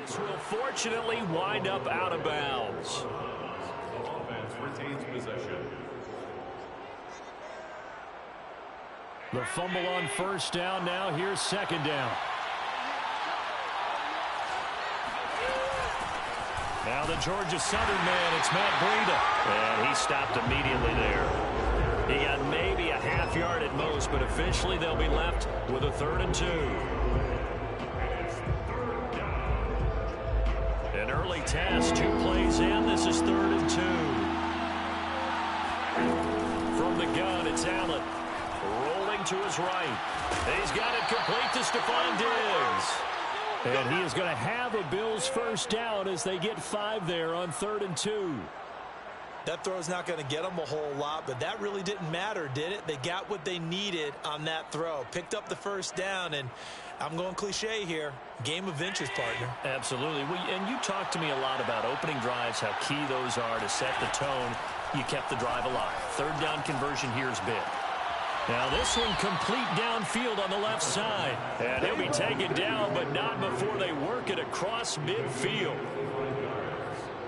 This will fortunately wind up out of bounds. Offense retains possession. The fumble on first down. Now here's second down. Now the Georgia Southern man, it's Matt Breida. And he stopped immediately there. He got maybe a half yard at most, but officially they'll be left with a 3rd and 2. An early test, 2 plays in. This is 3rd and 2. From the gun, it's Allen. Rolling to his right. He's got it complete to Stephon Diggs. And he is going to have a Bills first down as they get 5 there on 3rd and 2. That throw's not going to get them a whole lot, but that really didn't matter, did it? They got what they needed on that throw. Picked up the first down, and I'm going cliche here. Game of inches, partner. Absolutely. And you talked to me a lot about opening drives, how key those are to set the tone. You kept the drive alive. 3rd down conversion here is big. Now this one complete downfield on the left side. And he'll be taken down, but not before they work it across midfield.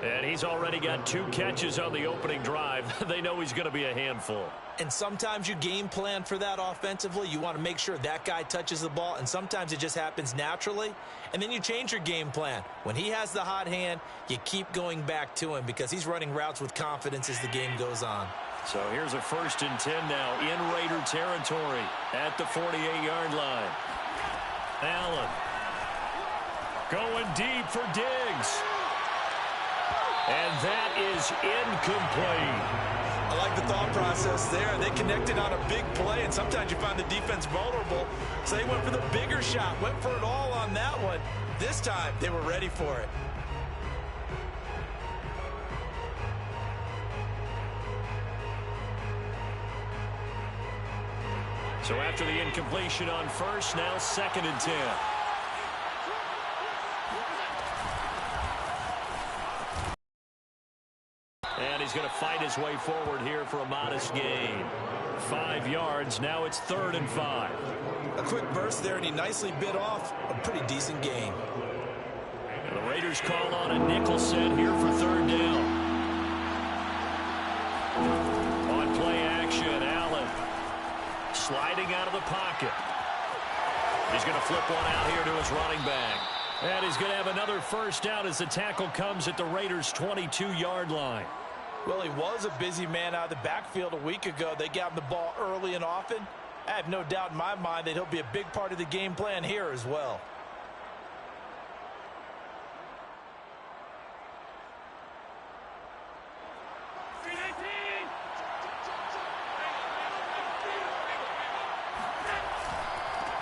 And he's already got 2 catches on the opening drive. They know he's going to be a handful. And sometimes you game plan for that offensively. You want to make sure that guy touches the ball, and sometimes it just happens naturally. And then you change your game plan. When he has the hot hand, you keep going back to him because he's running routes with confidence as the game goes on. So here's a 1st and 10 now in Raider territory at the 48-yard line. Allen going deep for Diggs. And that is incomplete. I like the thought process there. They connected on a big play, and sometimes you find the defense vulnerable. So they went for the bigger shot, went for it all on that one. This time, they were ready for it. So after the incompletion on first, now 2nd and 10. And he's going to fight his way forward here for a modest gain. 5 yards. Now it's 3rd and 5. A quick burst there, and he nicely bit off a pretty decent gain. And the Raiders call on a nickel set here for 3rd down. On play action, Allen sliding out of the pocket. He's going to flip one out here to his running back. And he's going to have another first down as the tackle comes at the Raiders' 22-yard line. Well, he was a busy man out of the backfield a week ago. They got him the ball early and often. I have no doubt in my mind that he'll be a big part of the game plan here as well.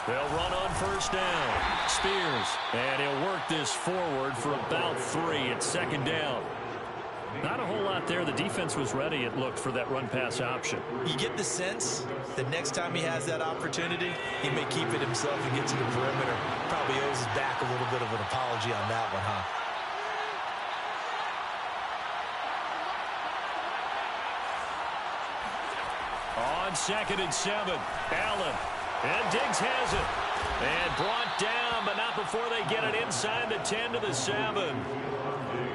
They'll run on first down. Spears. And he'll work this forward for about 3 at 2nd down. Not a whole lot there. The defense was ready, it looked, for that run-pass option. You get the sense that next time he has that opportunity, he may keep it himself and get to the perimeter. Probably owes his back a little bit of an apology on that one, huh? On 2nd and 7, Allen. And Diggs has it. And brought down, but not before they get it inside the 10 to the 7.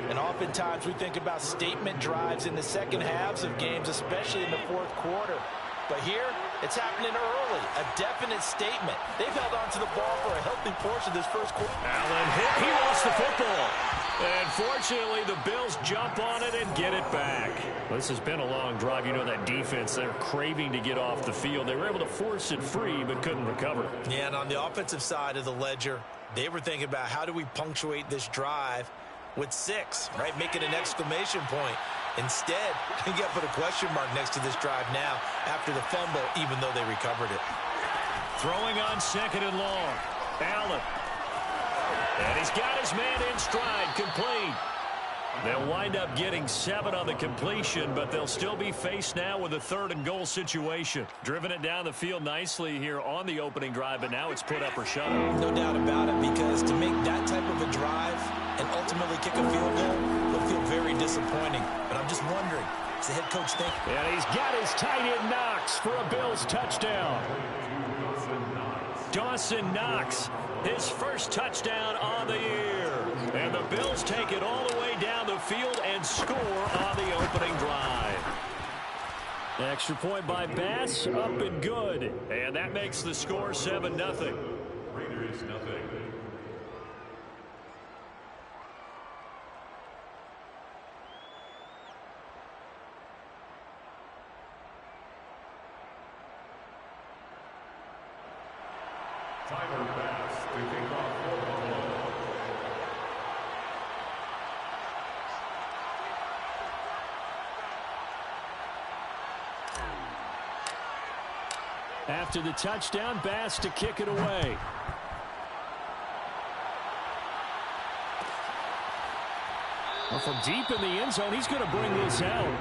And oftentimes we think about statement drives in the second halves of games, especially in the 4th quarter. But here, it's happening early, a definite statement. They've held on to the ball for a healthy portion of this first quarter. Allen hit. He lost the football. And fortunately, the Bills jump on it and get it back. This has been a long drive. You know that defense, they're craving to get off the field. They were able to force it free, but couldn't recover. Yeah, and on the offensive side of the ledger, they were thinking about how do we punctuate this drive with 6, right? Making an exclamation point. Instead, you got to put a question mark next to this drive now after the fumble, even though they recovered it. Throwing on 2nd and long. Allen. And he's got his man in stride, complete. They'll wind up getting 7 on the completion, but they'll still be faced now with a 3rd and goal situation. Driven it down the field nicely here on the opening drive, but now it's put up or shut up. No doubt about it, because to make that type of a drive and ultimately kick a field goal will feel very disappointing. But I'm just wondering, does the head coach think? And he's got his tight end Knox for a Bills touchdown. Dawson Knox, his first touchdown on the year. And the Bills take it all the way down the field and score on the opening drive. Extra point by Bass, up and good. And that makes the score 7-0. Raiders nothing. Tyler Bass to kick off for Buffalo. After the touchdown, Bass to kick it away. Well, from deep in the end zone, he's going to bring this out.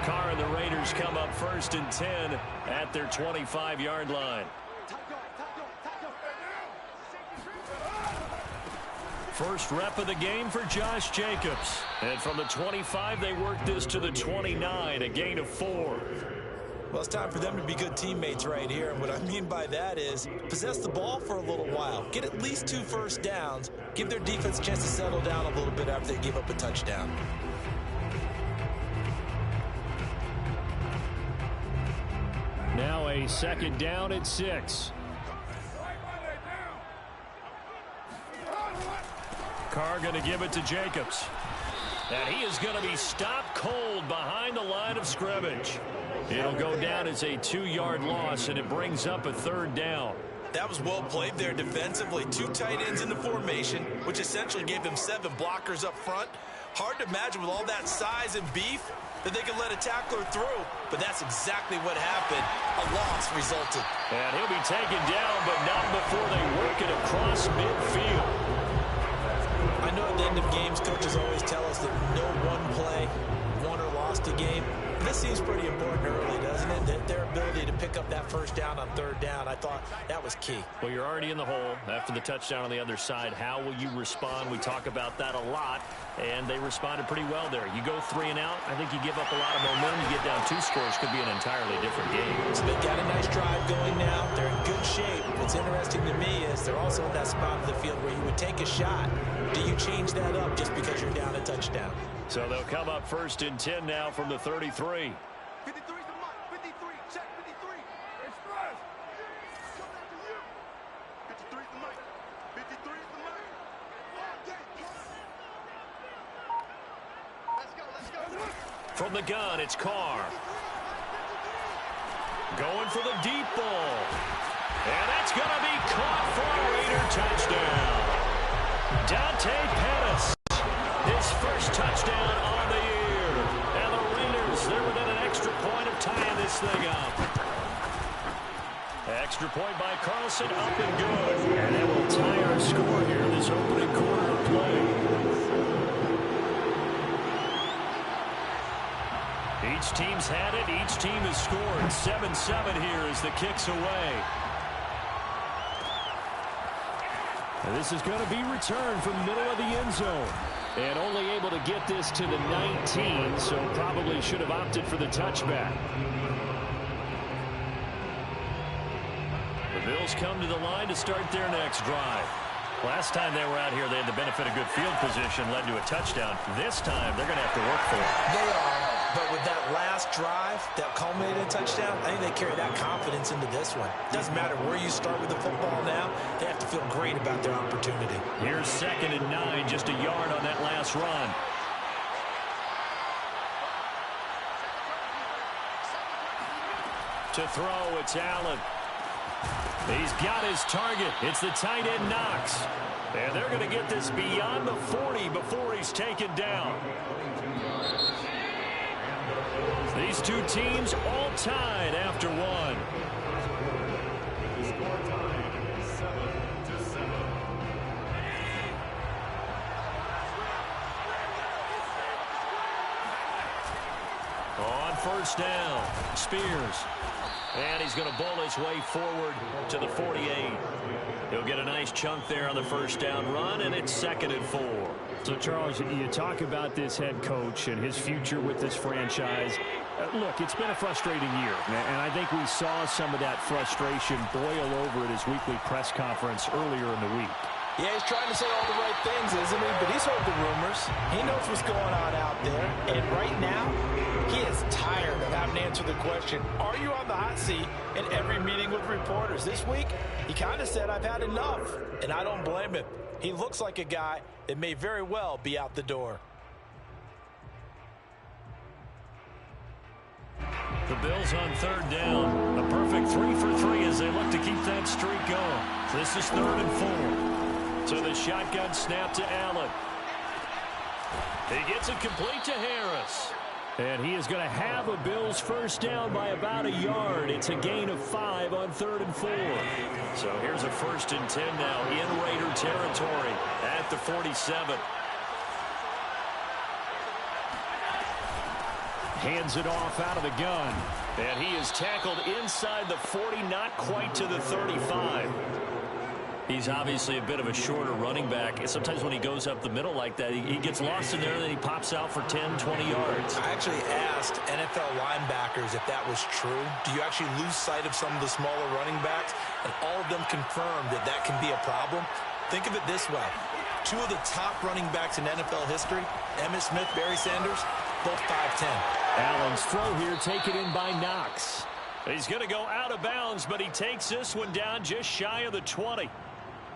Carr and the Raiders come up 1st and 10 at their 25-yard line. First rep of the game for Josh Jacobs. And from the 25, they work this to the 29, a gain of 4. Well, it's time for them to be good teammates right here. And what I mean by that is possess the ball for a little while. Get at least 2 first downs. Give their defense a chance to settle down a little bit after they give up a touchdown. Now a 2nd down at 6. Carr going to give it to Jacobs. And he is going to be stopped cold behind the line of scrimmage. It'll go down as a 2-yard loss, and it brings up a 3rd down. That was well played there defensively. 2 tight ends in the formation, which essentially gave them 7 blockers up front. Hard to imagine with all that size and beef that they could let a tackler through, but that's exactly what happened. A loss resulted. And he'll be taken down, but not before they work it across midfield. I know at the end of games, coaches always tell us that no one play won or lost a game. This seems pretty important early, doesn't it? That their ability to pick up that 1st down on 3rd down, I thought that was key. Well, you're already in the hole after the touchdown on the other side. How will you respond? We talk about that a lot, and they responded pretty well there. You go 3 and out, I think you give up a lot of momentum. You get down 2 scores, could be an entirely different game. So they've got a nice drive going now. They're in good shape. What's interesting to me is they're also in that spot of the field where you would take a shot. Do you change that up just because you're down a touchdown? So they'll come up 1st and 10 now from the 33. 53 is the mark. 53. Check 53. Express. Come back to you. 53 is the mark. 53 is the mark. Let's go. From the gun, it's Carr. Going for the deep ball. And that's going to be caught for a Raider touchdown. Dante Pettis. His first touchdown on the year. And the Raiders, they're within an extra point of tying this thing up. Extra point by Carlson, up and good. And that will tie our score here this opening quarter of play. Each team's had it. Each team has scored. 7-7 here as the kick's away. And this is going to be returned from the middle of the end zone. And only able to get this to the 19, so probably should have opted for the touchback. The Bills come to the line to start their next drive. Last time they were out here, they had the benefit of good field position, led to a touchdown. This time, they're going to have to work for it. They are, but with that last drive that culminated in a touchdown, I think they carry that confidence into this one. Doesn't matter where you start with the football now, they have to feel great about their opportunity. Here's 2nd and 9, just a yard on that last run. To throw, it's Allen. He's got his target. It's the tight end Knox. And they're going to get this beyond the 40 before he's taken down. These two teams all tied after one. The score tied 7-7. On 1st down, Spears. And he's going to bowl his way forward to the 48. He'll get a nice chunk there on the 1st down run, and it's 2nd and 4. So, Charles, you talk about this head coach and his future with this franchise. Look, it's been a frustrating year, and I think we saw some of that frustration boil over at his weekly press conference earlier in the week. Yeah, he's trying to say all the right things, isn't he? But he's heard the rumors. He knows what's going on out there. And right now, he is tired of having to answer the question, are you on the hot seat in every meeting with reporters? This week, he kind of said, I've had enough. And I don't blame him. He looks like a guy that may very well be out the door. The Bills on third down. A perfect 3 for 3 as they look to keep that streak going. This is 3rd and 4. So the shotgun snap to Allen. He gets it complete to Harris. And he is going to have a Bills first down by about a yard. It's a gain of 5 on 3rd and 4. So here's a 1st and 10 now in Raider territory at the 47. Hands it off out of the gun. And he is tackled inside the 40, not quite to the 35. He's obviously a bit of a shorter running back. And sometimes when he goes up the middle like that, he gets lost in there, and then he pops out for 10, 20 yards. I actually asked NFL linebackers if that was true. Do you actually lose sight of some of the smaller running backs? And all of them confirmed that that can be a problem. Think of it this way. 2 of the top running backs in NFL history, Emmitt Smith, Barry Sanders, both 5'10". Allen's throw here taken in by Knox. He's going to go out of bounds, but he takes this one down just shy of the 20.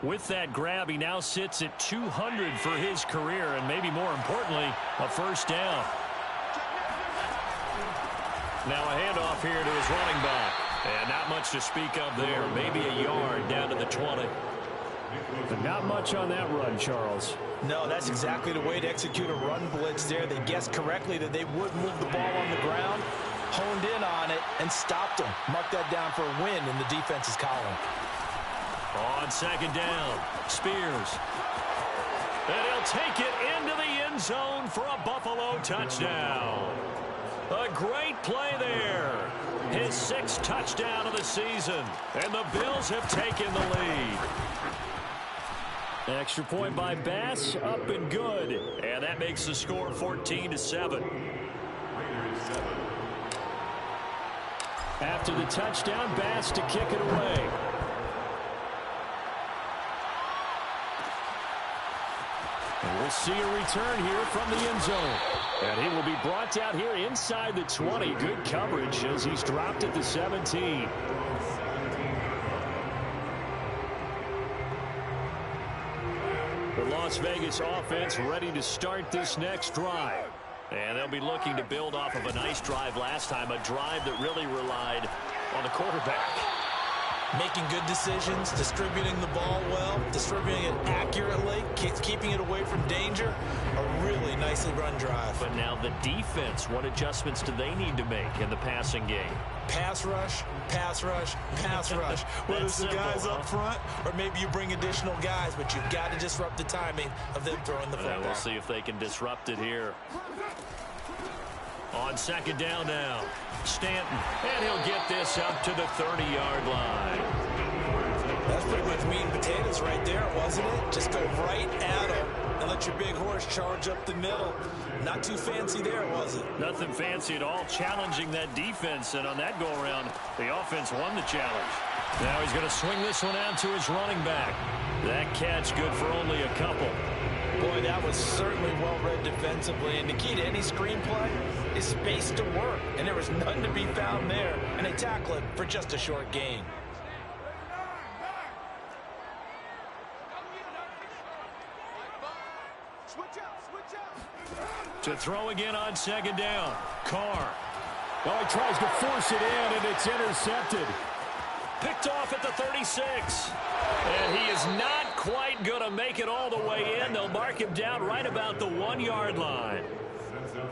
With that grab, he now sits at 200 for his career, and maybe more importantly, a first down. Now a handoff here to his running back. And not much to speak of there. Maybe a yard down to the 20. But not much on that run, Charles. No, that's exactly the way to execute a run blitz there. They guessed correctly that they would move the ball on the ground, honed in on it, and stopped them. Mark that down for a win in the defense's column. On 2nd down, Spears. And he'll take it into the end zone for a Buffalo touchdown. A great play there. His 6th touchdown of the season. And the Bills have taken the lead. Extra point by Bass, up and good. And that makes the score 14-7. After the touchdown, Bass to kick it away. And we'll see a return here from the end zone. And he will be brought down here inside the 20. Good coverage as he's dropped at the 17. The Las Vegas offense ready to start this next drive. And they'll be looking to build off of a nice drive last time, a drive that really relied on the quarterback. Making good decisions, distributing the ball well, distributing it accurately, keeping it away from danger. A really nicely run drive. But now the defense, what adjustments do they need to make in the passing game? Pass rush, pass rush, pass rush. Whether it's the guys up front or maybe you bring additional guys, but you've got to disrupt the timing of them throwing the football. We'll see if they can disrupt it here. On 2nd down now, Stanton, and he'll get this up to the 30-yard line. That's pretty much meat and potatoes right there, wasn't it? Just go right at him and let your big horse charge up the middle. Not too fancy there, was it? Nothing fancy at all, challenging that defense, and on that go-around, the offense won the challenge. Now he's going to swing this one out to his running back. That catch good for only a couple. Boy, that was certainly well-read defensively, and the key to any screenplay is space to work, and there was none to be found there, and they tackle it for just a short gain. To throw again on 2nd down, Carr. Oh, he tries to force it in, and it's intercepted. Picked off at the 36. And he is not quite going to make it all the way in. They'll mark him down right about the 1-yard line.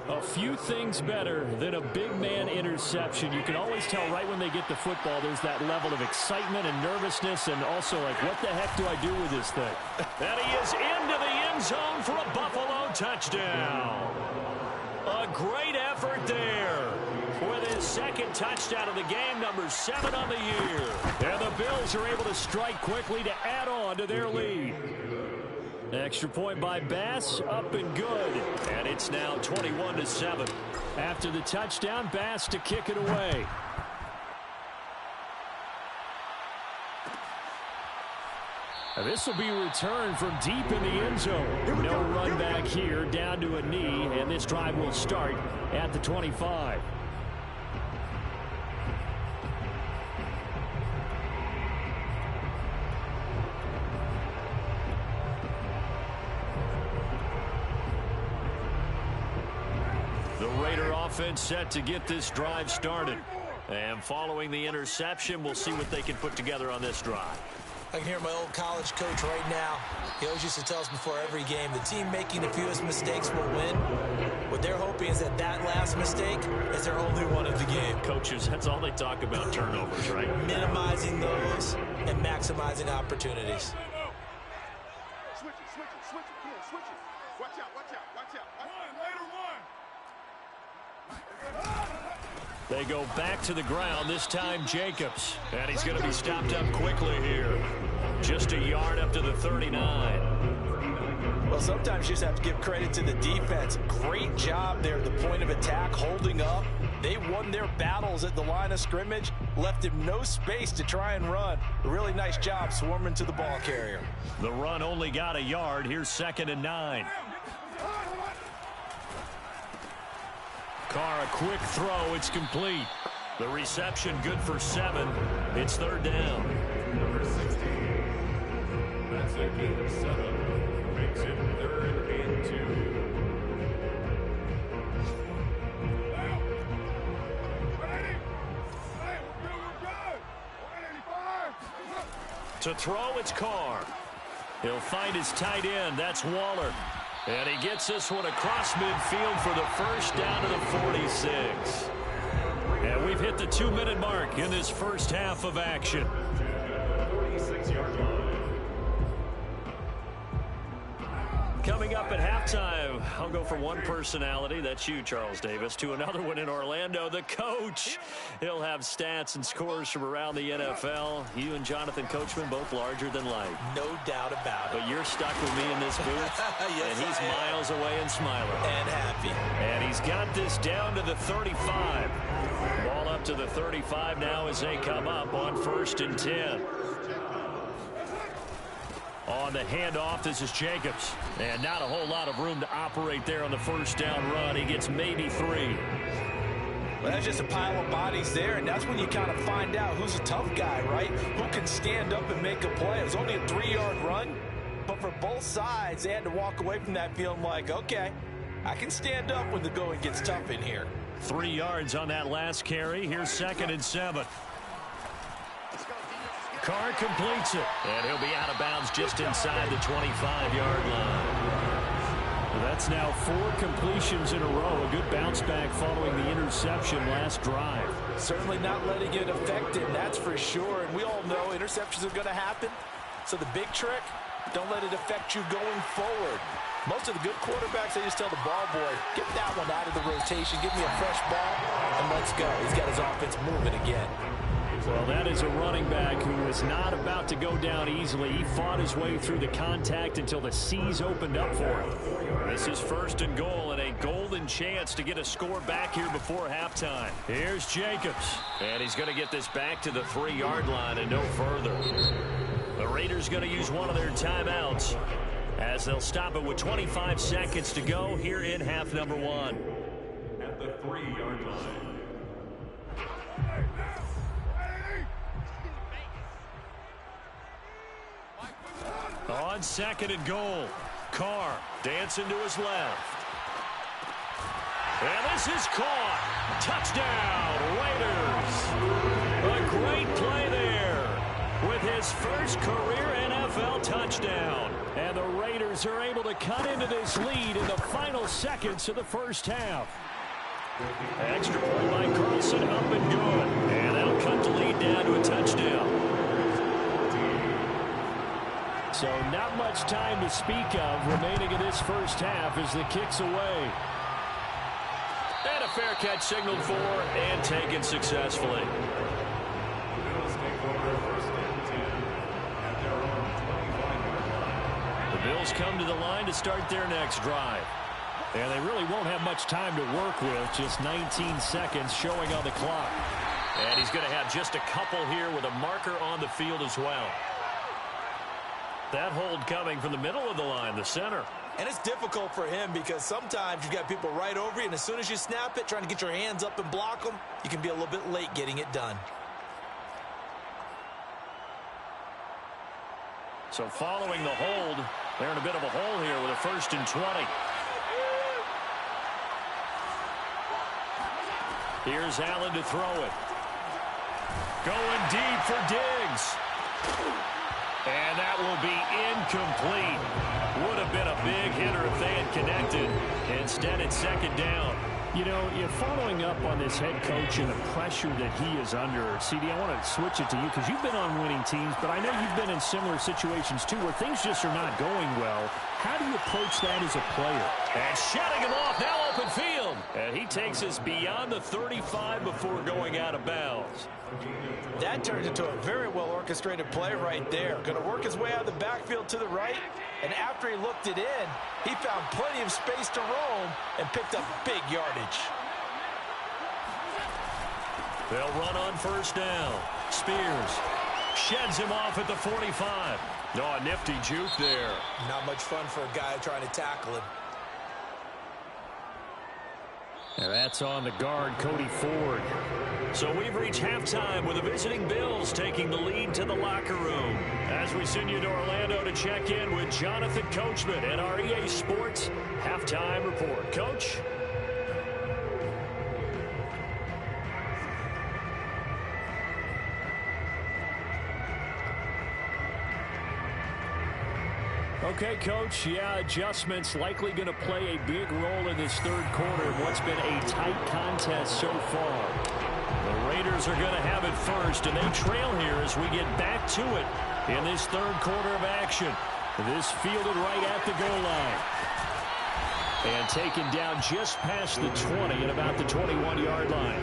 A few things better than a big man interception. You can always tell right when they get the football, there's that level of excitement and nervousness, and also like, what the heck do I do with this thing? And he is into the end zone for a Buffalo touchdown. A great effort there with his 2nd touchdown of the game, number 7 on the year. And the Bills are able to strike quickly to add on to their lead. Extra point by Bass, up and good. And it's now 21-7. After the touchdown, Bass to kick it away. This will be returned from deep in the end zone. No run back here, down to a knee, and this drive will start at the 25. The Raider offense set to get this drive started. And following the interception, we'll see what they can put together on this drive. I can hear my old college coach right now. He always used to tell us before every game, the team making the fewest mistakes will win. What they're hoping is that that last mistake is their only one of the game. Coaches, that's all they talk about, turnovers, right? Minimizing those and maximizing opportunities. Switch it. Come on, switch it. Watch out. They go back to the ground, this time Jacobs. And he's going to be stopped up quickly here. Just a yard up to the 39. Well, sometimes you just have to give credit to the defense. Great job there at the point of attack, holding up. They won their battles at the line of scrimmage, left him no space to try and run. A really nice job swarming to the ball carrier. The run only got a yard. Here's 2nd and 9. Carr, a quick throw. It's complete. The reception good for 7. It's 3rd down. Number 16. That's a gain of 7. Makes it 3rd and 2. To throw, it's Carr. He'll find his tight end. That's Waller. And he gets this one across midfield for the first down to the 46. And we've hit the 2-minute mark in this first half of action. 46-yard line. Coming up at halftime, I'll go from one personality, that's you, Charles Davis, to another one in Orlando, the coach. He'll have stats and scores from around the NFL. You and Jonathan Coachman, both larger than life. No doubt about it. But you're stuck with me in this booth, Yes, and he's I am. miles away and smiling. And happy. And he's got this down to the 35. Ball up to the 35 now as they come up on 1st and 10. On the handoff, this is Jacobs. And not a whole lot of room to operate there on the first down run. He gets maybe 3. Well, that's just a pile of bodies there, and that's when you kind of find out who's a tough guy, right? Who can stand up and make a play. It was only a 3-yard run, but for both sides, they had to walk away from that feeling like, okay, I can stand up when the going gets tough in here. 3 yards on that last carry. Here's 2nd and 7. Carr completes it, and he'll be out of bounds just inside the 25-yard line. That's now 4 completions in a row. A good bounce back following the interception last drive. Certainly not letting it affect him, that's for sure. And we all know interceptions are going to happen. So the big trick, don't let it affect you going forward. Most of the good quarterbacks, they just tell the ball boy, get that one out of the rotation, give me a fresh ball, and let's go. He's got his offense moving again. Well, that is a running back who was not about to go down easily. He fought his way through the contact until the C's opened up for him. This is 1st and goal and a golden chance to get a score back here before halftime. Here's Jacobs, and he's going to get this back to the 3-yard line and no further. The Raiders going to use one of their timeouts as they'll stop it with 25 seconds to go here in half number 1. At the 3-yard line. On 2nd and goal, Carr dancing to his left. And this is caught. Touchdown, Raiders. A great play there with his first career NFL touchdown. And the Raiders are able to cut into this lead in the final seconds of the first half. Extra point by Carlson, up and good. And that'll cut the lead down to a touchdown. So not much time to speak of remaining in this first half as the kick's away. And a fair catch signaled for and taken successfully. Bills take over 1st and 10 at their own 25-yard line. The Bills come to the line to start their next drive. And they really won't have much time to work with. Just 19 seconds showing on the clock. And he's going to have just a couple here with a marker on the field as well. That hold coming from the middle of the line, the center. And it's difficult for him because sometimes you've got people right over you, and as soon as you snap it, trying to get your hands up and block them, you can be a little bit late getting it done. So following the hold, they're in a bit of a hole here with a 1st and 20. Here's Allen to throw it. Going deep for Diggs. And that will be incomplete. Would have been a big hitter if they had connected. Instead, it's 2nd down. You know, you're following up on this head coach and the pressure that he is under. CD, I want to switch it to you because you've been on winning teams, but I know you've been in similar situations too where things just are not going well. How do you approach that as a player? And shutting him off, now open field. And he takes us beyond the 35 before going out of bounds. That turns into a very well-orchestrated play right there. Going to work his way out of the backfield to the right, and after he looked it in, he found plenty of space to roam and picked up big yardage. They'll run on 1st down. Spears sheds him off at the 45. Oh, a nifty juke there. Not much fun for a guy trying to tackle him. And that's on the guard, Cody Ford. So we've reached halftime with the visiting Bills taking the lead to the locker room. As we send you to Orlando to check in with Jonathan Coachman at our EA Sports Halftime Report. Coach? Okay, Coach, yeah, adjustments likely going to play a big role in this 3rd quarter in what's been a tight contest so far. The Raiders are going to have it first, and they trail here as we get back to it in this 3rd quarter of action. This fielded right at the goal line. And taken down just past the 20 at about the 21-yard line.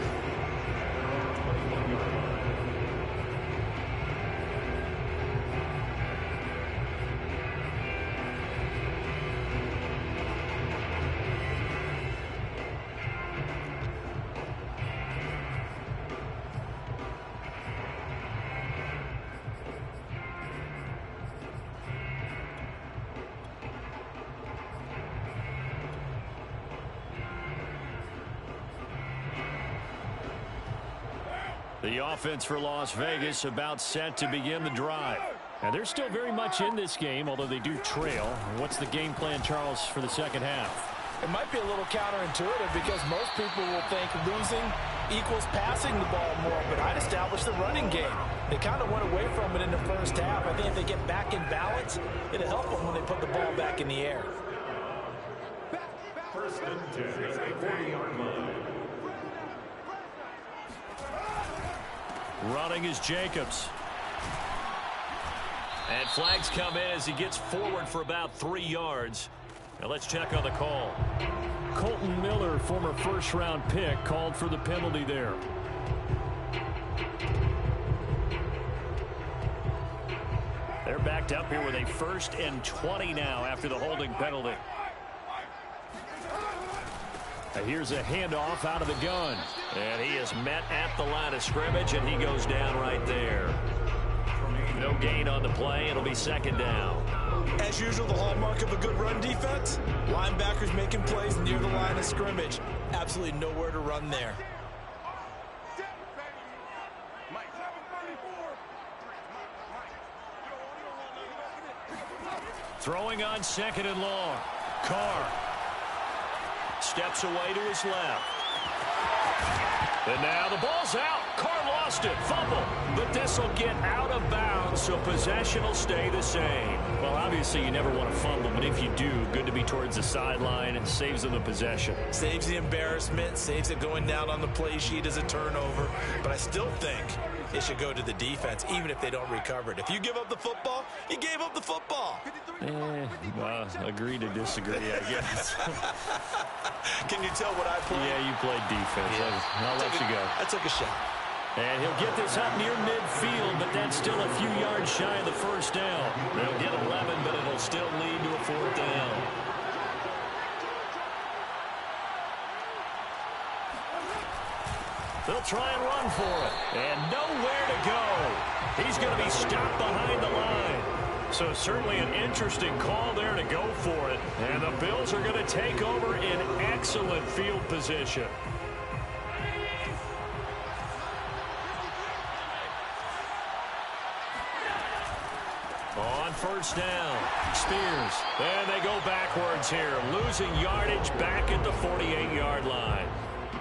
The offense for Las Vegas about set to begin the drive. And they're still very much in this game, although they do trail. What's the game plan, Charles, for the 2nd half? It might be a little counterintuitive because most people will think losing equals passing the ball more, but I'd establish the running game. They kind of went away from it in the 1st half. I think if they get back in balance, it'll help them when they put the ball back in the air. 1st and 10 at the 40-yard line. Running is Jacobs. And flags come in as he gets forward for about 3 yards. Now let's check on the call. Colton Miller, former 1st-round pick, called for the penalty there. They're backed up here with a 1st and 20 now after the holding penalty. Here's a handoff out of the gun. And he is met at the line of scrimmage, and he goes down right there. No gain on the play. It'll be 2nd down. As usual, the hallmark of a good run defense, linebackers making plays near the line of scrimmage. Absolutely nowhere to run there. Throwing on 2nd and long. Carr steps away to his left. And now the ball's out. Carr lost it. Fumble. But this will get out of bounds, so possession will stay the same. Well, obviously you never want to fumble, but if you do, good to be towards the sideline and saves them the possession. Saves the embarrassment, saves it going down on the play sheet as a turnover. But I still think it should go to the defense, even if they don't recover it. If you give up the football, you gave up the football. Agree to disagree, I guess. Can you tell what I played? Yeah, you played defense. Yeah. I'll let you go. I took a shot. And he'll get this up near midfield, but that's still a few yards shy of the first down. They'll get 11, but it'll still lead to a fourth down. They'll try and run for it. And nowhere to go. He's going to be stopped behind the line. So certainly an interesting call there to go for it. And the Bills are going to take over in excellent field position. On first down, Spears. And they go backwards here, losing yardage back at the 48-yard line.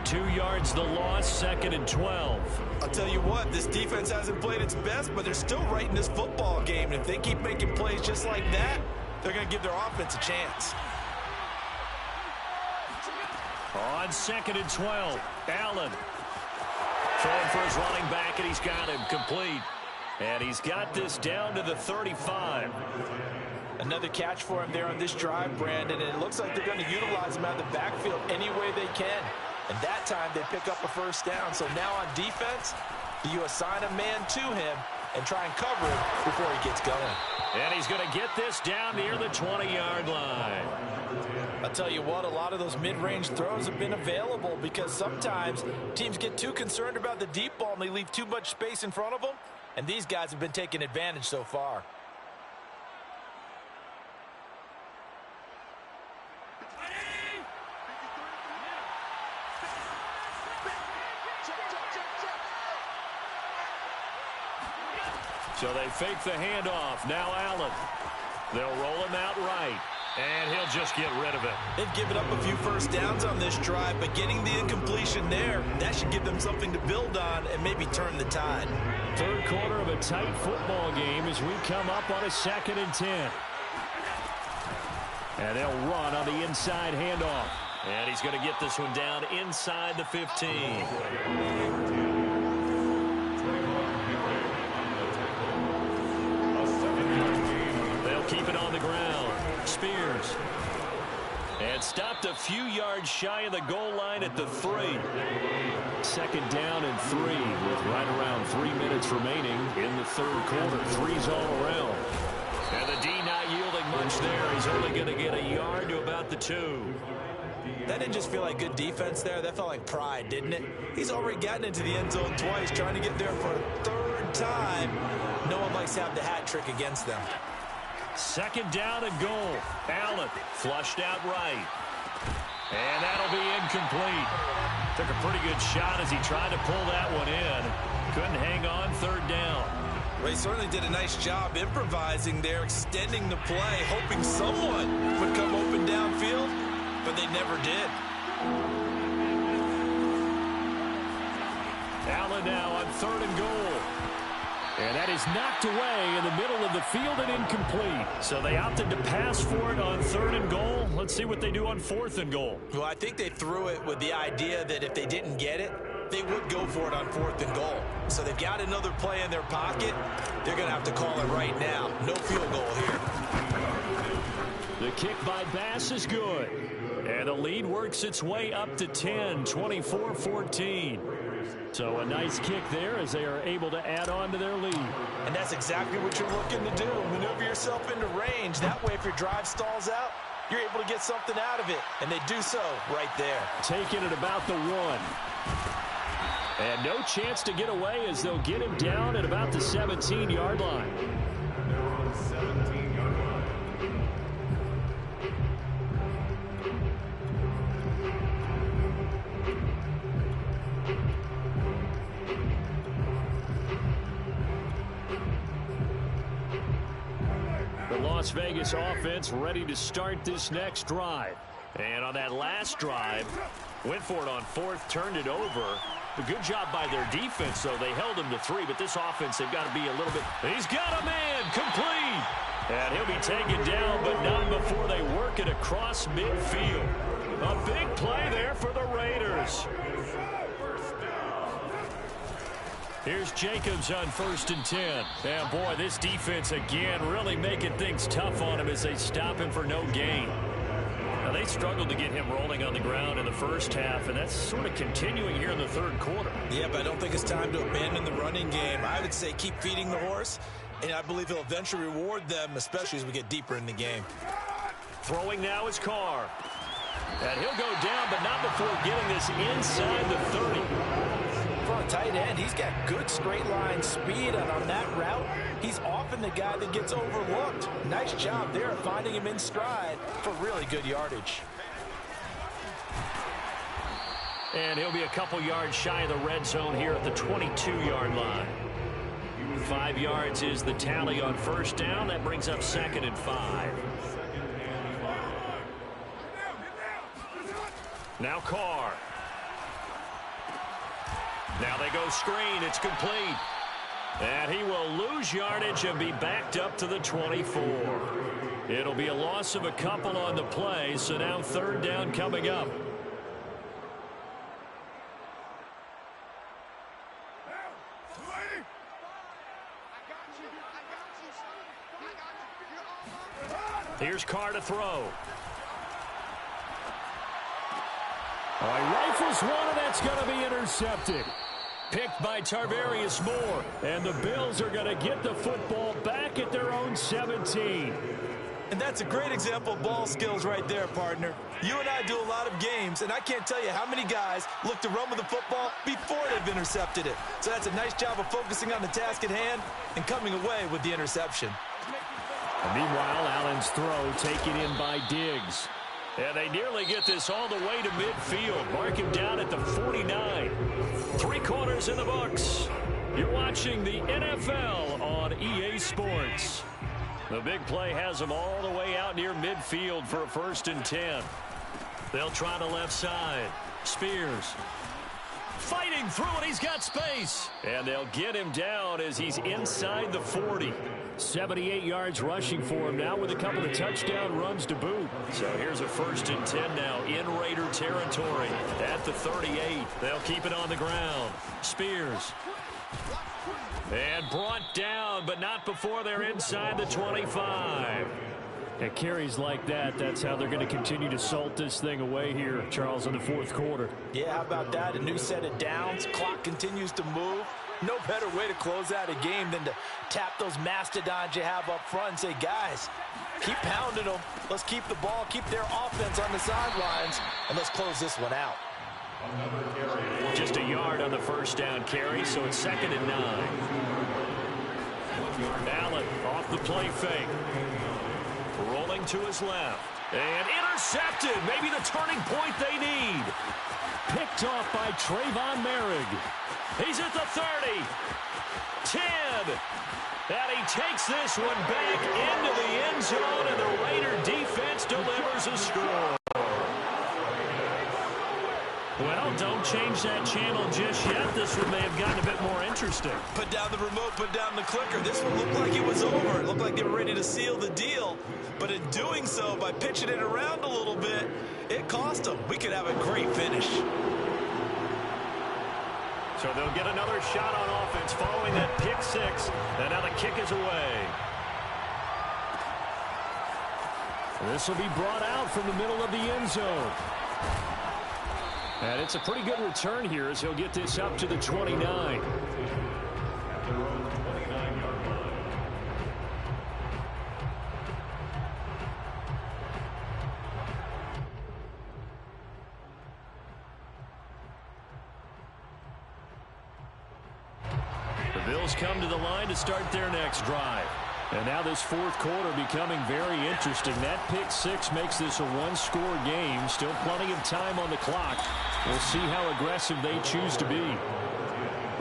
2 yards the loss, 2nd and 12. I'll tell you what, this defense hasn't played its best, but they're still right in this football game. And if they keep making plays just like that, they're going to give their offense a chance. On 2nd and 12, Allen. Throwing for his running back, and he's got him complete. And he's got this down to the 35. Another catch for him there on this drive, Brandon, and it looks like they're going to utilize him out of the backfield any way they can. And that time they pick up a first down. So now on defense, you assign a man to him and try and cover him before he gets going. And he's going to get this down near the 20-yard line. I'll tell you what, a lot of those mid-range throws have been available because sometimes teams get too concerned about the deep ball and they leave too much space in front of them. And these guys have been taking advantage so far. So they fake the handoff. Now Allen. They'll roll him out right. And he'll just get rid of it. They've given up a few first downs on this drive, but getting the incompletion there, that should give them something to build on and maybe turn the tide. Third quarter of a tight football game as we come up on a 2nd and 10. And they'll run on the inside handoff. And he's going to get this one down inside the 15. They'll keep it on the ground. Spears. And stopped a few yards shy of the goal line at the 3. 2nd down and 3 with right around 3 minutes remaining in the third quarter. 3's all around. And the D not yielding much there. He's only going to get a yard to about the 2. That didn't just feel like good defense there. That felt like pride, didn't it? He's already gotten into the end zone twice, trying to get there for a third time. No one likes to have the hat trick against them. 2nd down and goal. Allen flushed out right. And that'll be incomplete. Took a pretty good shot as he tried to pull that one in. Couldn't hang on 3rd down. Ray certainly did a nice job improvising there, extending the play, hoping someone would come open downfield, but they never did. Allen now on 3rd and goal. And that is knocked away in the middle of the field and incomplete. So they opted to pass for it on 3rd and goal. Let's see what they do on 4th and goal. Well, I think they threw it with the idea that if they didn't get it, they would go for it on 4th and goal. So they've got another play in their pocket. They're going to have to call it right now. No field goal here. The kick by Bass is good. And the lead works its way up to 10, 24-14. So a nice kick there as they are able to add on to their lead. And that's exactly what you're looking to do. Maneuver yourself into range. That way, if your drive stalls out, you're able to get something out of it. And they do so right there. Taking it about the 1. And no chance to get away as they'll get him down at about the 17-yard line. Las Vegas offense ready to start this next drive. And on that last drive, went for it on 4th, turned it over. A good job by their defense, though. They held him to 3, but this offense, they've got to be a little bit. He's got a man, complete. And he'll be taken down, but not before they work it across midfield. A big play there for the Raiders. Here's Jacobs on 1st and 10. And boy, this defense again really making things tough on him as they stop him for no gain. Now, they struggled to get him rolling on the ground in the first half, and that's sort of continuing here in the third quarter. Yeah, but I don't think it's time to abandon the running game. I would say keep feeding the horse, and I believe he'll eventually reward them, especially as we get deeper in the game. Throwing now is Carr. And he'll go down, but not before getting this inside the 30. For a tight end, he's got good straight line speed, and on that route, he's often the guy that gets overlooked. Nice job there finding him in stride for really good yardage. And he'll be a couple yards shy of the red zone here at the 22-yard line. 5 yards is the tally on first down. That brings up 2nd and 5. Now Carr. Now they go screen. It's complete. And he will lose yardage and be backed up to the 24. It'll be a loss of a couple on the play, so now 3rd down coming up. Here's Carr to throw. He rifles one, and that's going to be intercepted. Picked by Tarvarius Moore. And the Bills are going to get the football back at their own 17. And that's a great example of ball skills right there, partner. You and I do a lot of games, and I can't tell you how many guys look to run with the football before they've intercepted it. So that's a nice job of focusing on the task at hand and coming away with the interception. And meanwhile, Allen's throw taken in by Diggs. And they nearly get this all the way to midfield. Mark him down at the 49. 3 quarters in the books. You're watching the NFL on EA Sports. The big play has them all the way out near midfield for a 1st and 10. They'll try the left side. Spears fighting through it. He's got space. And they'll get him down as he's inside the 40. 78 yards rushing for him now with a couple of touchdown runs to boot. So here's a 1st and 10 now in Raider territory at the 38. They'll keep it on the ground. Spears. And brought down, but not before they're inside the 25. At carries like that, that's how they're going to continue to salt this thing away here, Charles, in the 4th quarter. Yeah, how about that? A new set of downs. Clock continues to move. No better way to close out a game than to tap those mastodons you have up front and say, guys, keep pounding them. Let's keep the ball, keep their offense on the sidelines, and let's close this one out. Just a yard on the 1st down carry, so it's 2nd and 9. Allen off the play fake. Rolling to his left. And intercepted. Maybe the turning point they need. Picked off by Trayvon Merrick. He's at the 30. 10. And he takes this one back into the end zone, and the Raider defense delivers a score. Well, don't change that channel just yet. This one may have gotten a bit more interesting. Put down the remote, put down the clicker. This one looked like it was over. It looked like they were ready to seal the deal. But in doing so, by pitching it around a little bit, it cost them. We could have a great finish. So they'll get another shot on offense following that pick 6. And now the kick is away. This will be brought out from the middle of the end zone. And it's a pretty good return here as he'll get this up to the 29. The Bills come to the line to start their next drive. And now this 4th quarter becoming very interesting. That pick 6 makes this a 1-score game. Still plenty of time on the clock. We'll see how aggressive they choose to be.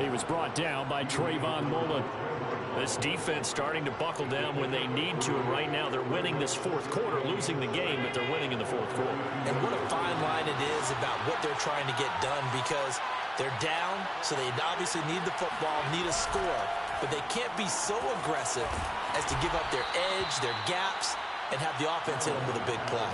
He was brought down by Trayvon Mullen. This defense starting to buckle down when they need to, and right now they're winning this 4th quarter, losing the game, but they're winning in the 4th quarter. And what a fine line it is about what they're trying to get done, because they're down, so they obviously need the football, need a score, but they can't be so aggressive as to give up their edge, their gaps, and have the offense hit them with a big play.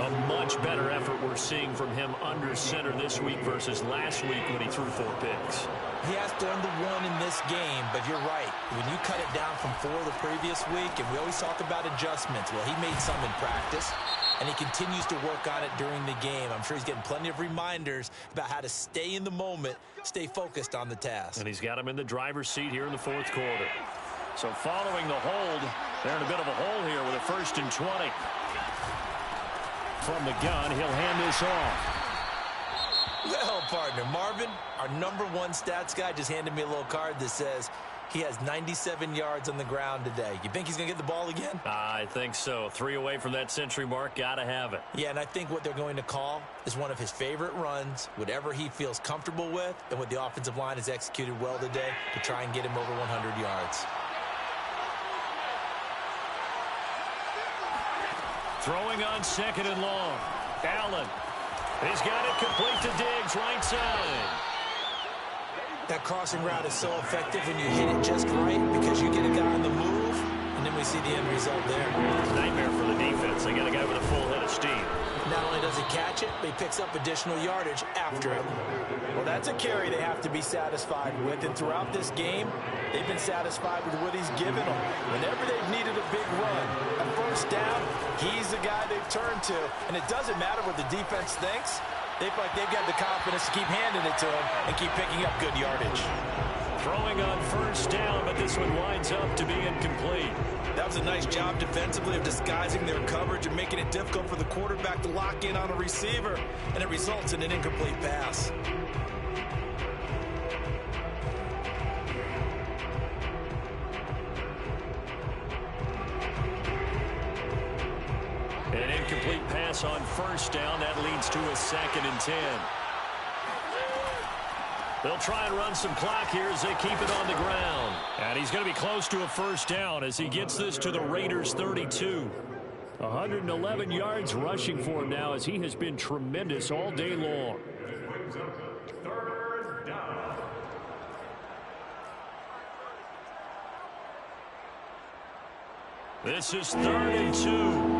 A much better effort we're seeing from him under center this week versus last week when he threw 4 picks. He has to earn the 1 in this game, but you're right. When you cut it down from 4 the previous week, and we always talk about adjustments, well, he made some in practice. and he continues to work on it during the game. I'm sure he's getting plenty of reminders about how to stay in the moment, stay focused on the task. And he's got him in the driver's seat here in the fourth quarter. So following the hold, they're in a bit of a hole here with a 1st and 20. From the gun, he'll hand this off. Well, partner, Marvin, our #1 stats guy, just handed me a little card that says he has 97 yards on the ground today. You think he's going to get the ball again? I think so. 3 away from that century mark. Got to have it. Yeah, and I think what they're going to call is one of his favorite runs, whatever he feels comfortable with, and what the offensive line has executed well today to try and get him over 100 yards. Throwing on 2nd and long. Allen. He's got it complete to Diggs, right side. That crossing route is so effective when you hit it just right because you get a guy on the move, and then we see the end result there. Nightmare for the defense. They got a guy with a full head of steam. Not only does he catch it, but he picks up additional yardage after it. Well, that's a carry they have to be satisfied with, and throughout this game, they've been satisfied with what he's given them. Whenever they've needed a big run, a 1st down, he's the guy they've turned to, and it doesn't matter what the defense thinks. They feel like they've got the confidence to keep handing it to him and keep picking up good yardage. Throwing on 1st down, but this one winds up to be incomplete. That was a nice job defensively of disguising their coverage and making it difficult for the quarterback to lock in on a receiver, and it results in an incomplete pass. An incomplete pass on 1st down. That leads to a 2nd and 10. They'll try and run some clock here as they keep it on the ground. And he's going to be close to a 1st down as he gets this to the Raiders' 32. 111 yards rushing for him now as he has been tremendous all day long. This is 3rd and 2.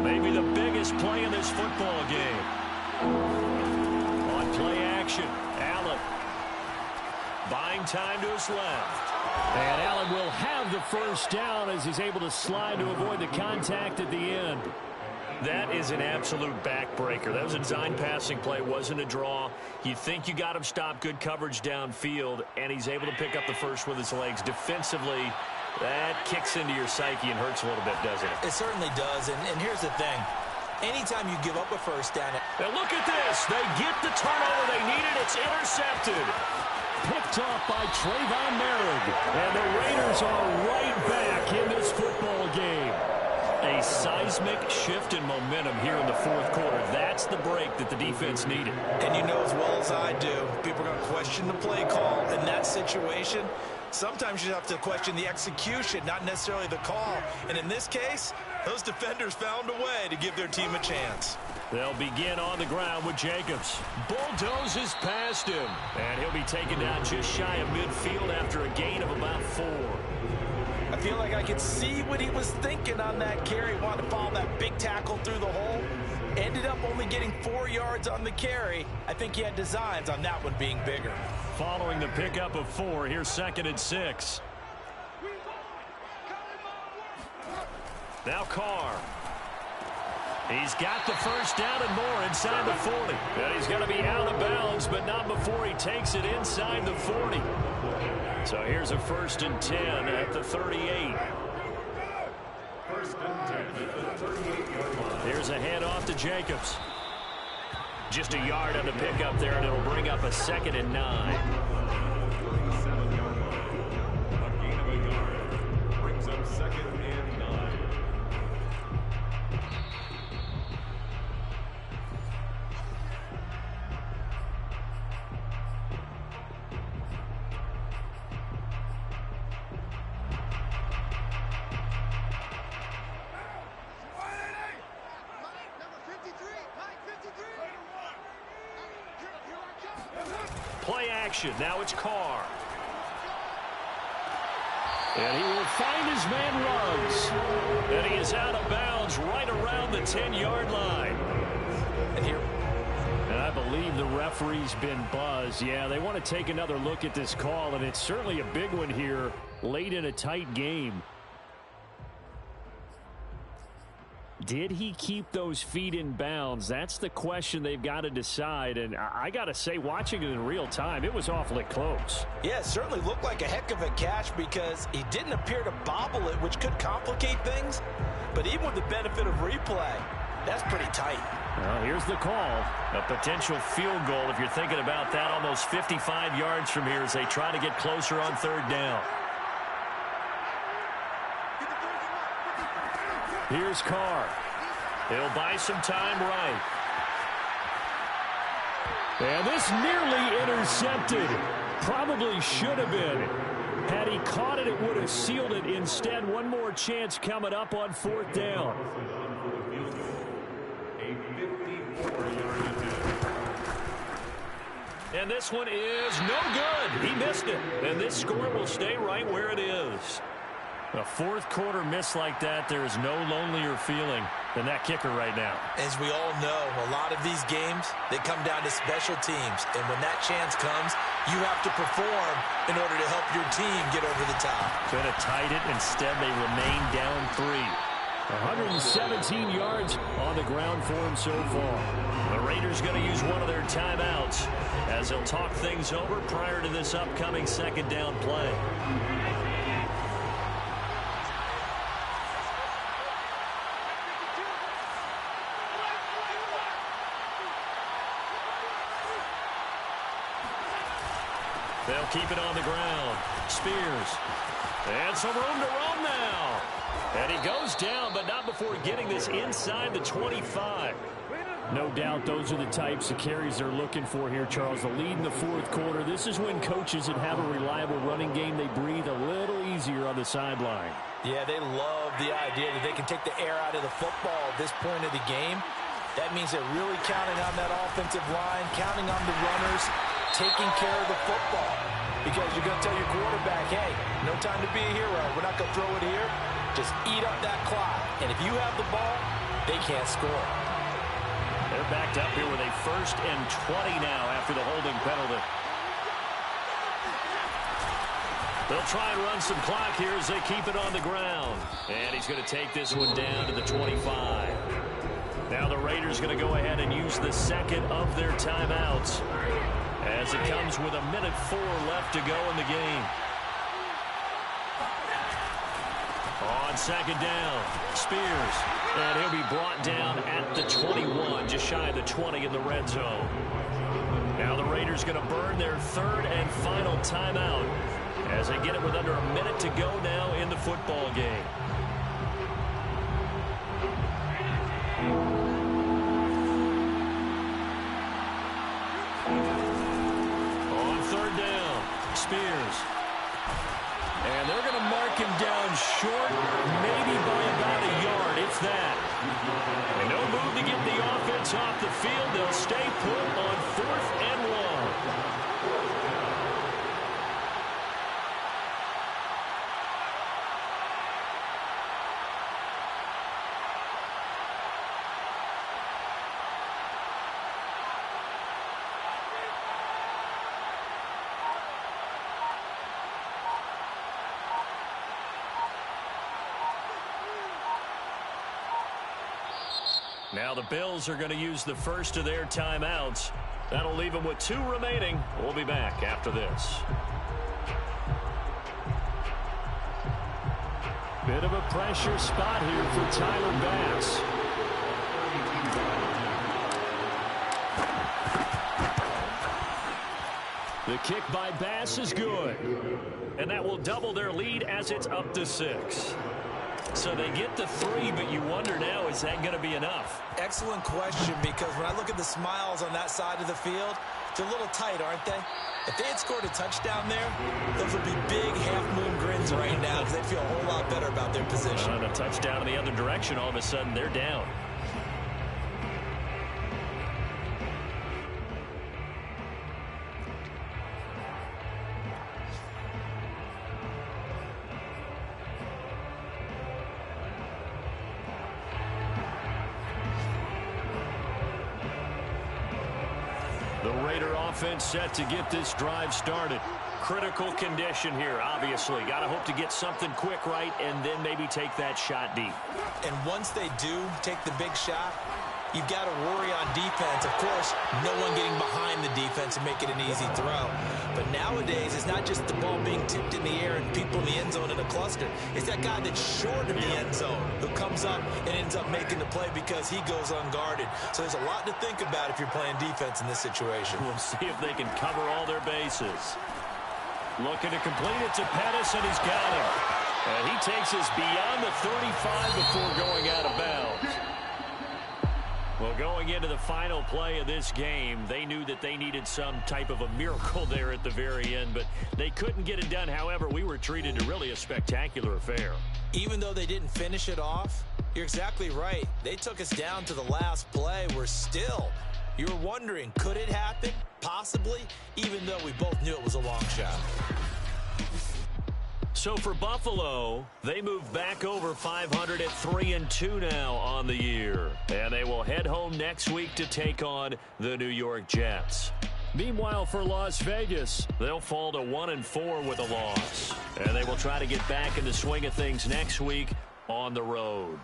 Maybe the biggest play in this football game. On play action, Allen. Buying time to his left. And Allen will have the 1st down as he's able to slide to avoid the contact at the end. That is an absolute backbreaker. That was a design passing play, wasn't a draw. You think you got him stopped, good coverage downfield, and he's able to pick up the first with his legs. Defensively, that kicks into your psyche and hurts a little bit, doesn't it? It certainly does, and here's the thing. Anytime you give up a 1st down... Now look at this. They get the turnover they needed. It's intercepted. Picked off by Trayvon Merritt. And the Raiders are right back in this football game. A seismic shift in momentum here in the fourth quarter. That's the break that the defense needed. And you know as well as I do, people are going to question the play call in that situation. Sometimes you have to question the execution, not necessarily the call. And in this case, those defenders found a way to give their team a chance. They'll begin on the ground with Jacobs. Bulldozes past him. And he'll be taken down just shy of midfield after a gain of about 4. I feel like I could see what he was thinking on that carry. Wanted to follow that big tackle through the hole. Ended up only getting 4 yards on the carry. I think he had designs on that one being bigger. Following the pickup of 4, here's 2nd and 6. Now Carr. He's got the 1st down and more inside the 40. And he's going to be out of bounds, but not before he takes it inside the 40. So here's a 1st and 10 at the 38. Here's a handoff to Jacobs. Just a yard on the pickup there, and it'll bring up a 2nd and 9. A gain of a yard brings up 2nd and 9. Play action. Now it's Carr. And he will find his man Ruggs. And he is out of bounds right around the 10-yard line. And here. And I believe the referee's been buzzed. Yeah, they want to take another look at this call, and it's certainly a big one here late in a tight game. did he keep those feet in bounds? That's the question they've got to decide. And I got to say, watching it in real time, it was awfully close. Yeah, it certainly looked like a heck of a catch because he didn't appear to bobble it, which could complicate things. But even with the benefit of replay, that's pretty tight. Well, here's the call. A potential field goal, if you're thinking about that, almost 55 yards from here as they try to get closer on third down. Here's Carr. He'll buy some time right. And this nearly intercepted. Probably should have been. Had he caught it, it would have sealed it. Instead, one more chance coming up on fourth down. And this one is no good. He missed it. And this score will stay right where it is. A fourth quarter miss like that, there is no lonelier feeling than that kicker right now. As we all know, a lot of these games, they come down to special teams. And when that chance comes, you have to perform in order to help your team get over the top. Could have tied it. Instead, they remain down 3. 117 yards on the ground for him so far. The Raiders going to use one of their timeouts as they'll talk things over prior to this upcoming second down play. They'll keep it on the ground. Spears. And some room to run now. And he goes down, but not before getting this inside the 25. No doubt those are the types of carries they're looking for here, Charles. The lead in the fourth quarter. This is when coaches that have a reliable running game, they breathe a little easier on the sideline. Yeah, they love the idea that they can take the air out of the football at this point of the game. That means they're really counting on that offensive line, counting on the runners, taking care of the football. Because you're going to tell your quarterback, hey, no time to be a hero. We're not going to throw it here. Just eat up that clock. And if you have the ball, they can't score. They're backed up here with a 1st and 20 now after the holding penalty. They'll try and run some clock here as they keep it on the ground. And he's going to take this one down to the 25. Now the Raiders going to go ahead and use the second of their timeouts as it comes with 1:04 left to go in the game. On second down, Spears. And he'll be brought down at the 21, just shy of the 20 in the red zone. Now the Raiders going to burn their 3rd and final timeout as they get it with under a minute to go now in the football game. On 3rd down, Spears. And they're going to mark him down short, maybe by about a yard, if that. And no move to get the offense off the field. They'll stay put on 4th and 1. Now the Bills are going to use the first of their timeouts. That'll leave them with 2 remaining. We'll be back after this. Bit of a pressure spot here for Tyler Bass. The kick by Bass is good. And that will double their lead as it's up to 6. So they get the 3, but you wonder now, is that going to be enough? Excellent question, because when I look at the smiles on that side of the field, they're a little tight, aren't they? If they had scored a touchdown there, those would be big half-moon grins right now because they'd feel a whole lot better about their position. On a touchdown in the other direction, all of a sudden they're down. The Raider offense set to get this drive started. critical condition here, obviously. Got to hope to get something quick right and then maybe take that shot deep. And once they do take the big shot, you've got to worry on defense. Of course, no one getting behind the defense and make it an easy throw. But nowadays, it's not just the ball being tipped in the air and people in the end zone in a cluster. It's that guy that's short of the end zone who comes up and ends up making the play because he goes unguarded. So there's a lot to think about if you're playing defense in this situation. We'll see if they can cover all their bases. Looking to complete it to Pettis, and he's got him. And he takes us beyond the 35 before going out of bounds. Well, going into the final play of this game, they knew that they needed some type of a miracle there at the very end, but they couldn't get it done. However, we were treated to really a spectacular affair. Even though they didn't finish it off, you're exactly right. They took us down to the last play. We're still, you were wondering, could it happen? Possibly, even though we both knew it was a long shot. So for Buffalo, they move back over 500 at 3-2 now on the year. And they will head home next week to take on the New York Jets. Meanwhile, for Las Vegas, they'll fall to 1-4 with a loss. And they will try to get back in the swing of things next week on the road.